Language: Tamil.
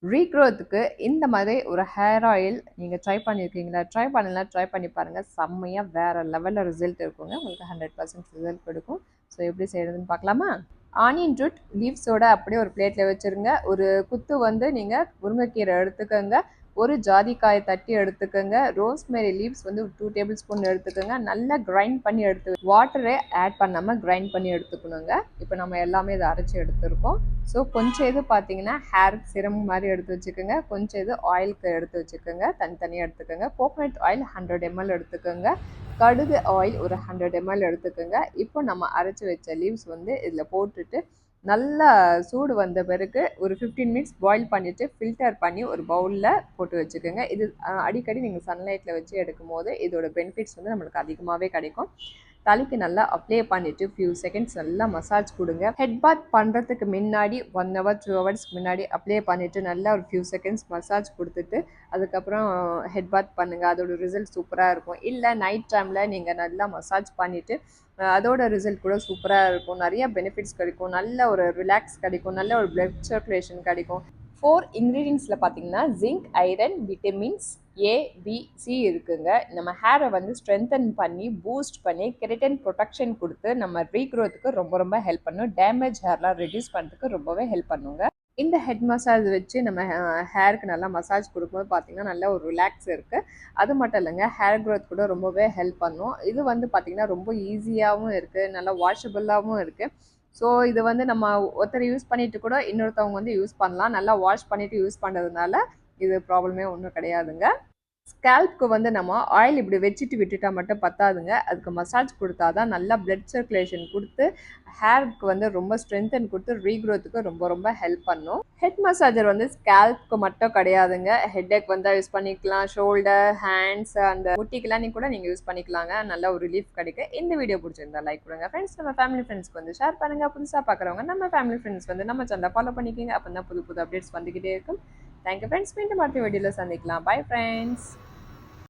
ரீக்ரோத்துக்கு இந்த மாதிரி ஒரு ஹேர் ஆயில் நீங்கள் ட்ரை பண்ணியிருக்கீங்களா? ட்ரை பண்ணலாம், ட்ரை பண்ணி பாருங்கள். செம்மையாக வேறு லெவலில் ரிசல்ட் இருக்குங்க. உங்களுக்கு 100% ரிசல்ட் கொடுக்கும். ஸோ எப்படி செய்கிறதுன்னு பார்க்கலாமா? ஆனியன் ரூட் லீவ்ஸோட அப்படியே ஒரு பிளேட்டில் வச்சுருங்க. ஒரு குத்து வந்து நீங்கள் முருங்கைக்கீரை எடுத்துக்கோங்க. ஒரு ஜாதிக்காயை தட்டி எடுத்துக்கோங்க. ரோஸ்மேரி லீவ்ஸ் வந்து 2 டேபிள் ஸ்பூன் எடுத்துக்கோங்க. நல்லா கிரைண்ட் பண்ணி வாட்டரை ஆட் பண்ணாமல் கிரைண்ட் பண்ணி எடுத்துக்கணுங்க. இப்போ நம்ம எல்லாமே இதை அரைச்சி எடுத்துருக்கோம். ஸோ கொஞ்சம் இது பார்த்தீங்கன்னா ஹேர் சிரம் மாதிரி எடுத்து வச்சுக்கோங்க. கொஞ்சம் இது ஆயிலுக்கு எடுத்து வச்சுக்கோங்க. தனித்தனியாக எடுத்துக்கோங்க. கோகோனட் ஆயில் 100 ml எடுத்துக்கோங்க. கடுகு ஆயில் ஒரு 100 ml எடுத்துக்கோங்க. இப்போ நம்ம அரைச்சி வச்ச லீவ்ஸ் வந்து இதில் போட்டுட்டு நல்லா சூடு வந்த பிறகு ஒரு 15 மினிட்ஸ் பாயில் பண்ணிவிட்டு ஃபில்டர் பண்ணி ஒரு பவுலில் போட்டு வச்சுக்கோங்க. இது அடிக்கடி நீங்கள் சன்லைட்டில் வச்சு எடுக்கும் போது இதோட பெனிஃபிட்ஸ் வந்து நம்மளுக்கு அதிகமாகவே கிடைக்கும். தலைக்கு நல்லா அப்ளை பண்ணிவிட்டு ஃபியூ செகண்ட்ஸ் நல்லா மசாஜ் கொடுங்க. ஹெட் பாத் பண்ணுறதுக்கு முன்னாடி 1 hour 2 hours முன்னாடி அப்ளை பண்ணிவிட்டு நல்லா ஒரு ஃபியூ செகண்ட்ஸ் மசாஜ் கொடுத்துட்டு அதுக்கப்புறம் ஹெட் பாத் பண்ணுங்கள். அதோட ரிசல்ட் சூப்பராக இருக்கும். இல்லை நைட் டைமில் நீங்கள் நல்லா மசாஜ் பண்ணிவிட்டு அதோட ரிசல்ட் கூட சூப்பராக இருக்கும். நிறைய பெனிஃபிட்ஸ் கிடைக்கும். நல்ல ஒரு ரிலாக்ஸ் கிடைக்கும். நல்ல ஒரு பிளட் சர்க்குலேஷன் கிடைக்கும். 4 இன்க்ரீடியன்ஸில் பார்த்தீங்கன்னா zinc, iron, vitamins A, B, C இருக்குங்க. நம்ம ஹேரை வந்து ஸ்ட்ரென்தன் பண்ணி பூஸ்ட் பண்ணி கெரட்டின் ப்ரொடெக்ஷன் கொடுத்து நம்ம ரீக்ரோத்துக்கு ரொம்ப ரொம்ப ஹெல்ப் பண்ணும். டேமேஜ் ஹேர்லாம் ரெடியூஸ் பண்ணுறதுக்கு ரொம்பவே ஹெல்ப் பண்ணுங்க. இந்த ஹெட் மசாஜ் வச்சு நம்ம ஹேருக்கு நல்லா மசாஜ் கொடுக்கும்போது பார்த்தீங்கன்னா நல்ல ஒரு ரிலாக்ஸ் இருக்குது. அது மட்டும் இல்லைங்க, ஹேர் க்ரோத் கூட ரொம்பவே ஹெல்ப் பண்ணும். இது வந்து பார்த்திங்கன்னா ரொம்ப ஈஸியாகவும் இருக்குது, நல்லா வாஷபிளாகவும் இருக்குது. ஸோ இது வந்து நம்ம ஒருத்தர் யூஸ் பண்ணிட்டு கூட இன்னொருத்தவங்க வந்து யூஸ் பண்ணலாம். நல்லா வாஷ் பண்ணிவிட்டு யூஸ் பண்ணுறதுனால இது ப்ராப்ளமே ஒன்றும் கிடையாதுங்க. ஸ்கேல்ப்க்கு வந்து நம்ம ஆயில் இப்படி வச்சுட்டு விட்டுட்டா மட்டும் பத்தாதுங்க. அதுக்கு மசாஜ் கொடுத்தா தான் நல்லா பிளட் சர்க்குலேஷன் கொடுத்து ஹேருக்கு வந்து ரொம்ப ஸ்ட்ரென்தன் கொடுத்து ரீக்ரோத்துக்கு ரொம்ப ரொம்ப ஹெல்ப் பண்ணும். ஹெட் மசாஜர் வந்து ஸ்கேல்ப்க்கு மட்டும் கிடையாதுங்க. ஹெட்டேக் வந்தால் யூஸ் பண்ணிக்கலாம். ஷோல்டர், ஹேண்ட்ஸ், அந்த முட்டிக்கெல்லாம் கூட நீங்கள் யூஸ் பண்ணிக்கலாங்க. நல்ல ஒரு ரிலீஃப் கிடைக்கும். இந்த வீடியோ பிடிச்சிருந்தா லைக் கொடுங்க ஃப்ரெண்ட்ஸ். நம்ம ஃபேமிலி ஃப்ரெண்ட்ஸ்க்கு வந்து ஷேர் பண்ணுங்கள். புதுசாக பார்க்குறவங்க நம்ம ஃபேமிலி ஃப்ரெண்ட்ஸ் வந்து நம்ம சேனலை ஃபாலோ பண்ணிக்கோங்க. அப்போ தான் புது புது அப்டேட்ஸ் வந்துக்கிட்டே இருக்கும். Thank you friends. மீண்டும் அடுத்த வீடியோவில் சந்திக்கலாம். Bye friends.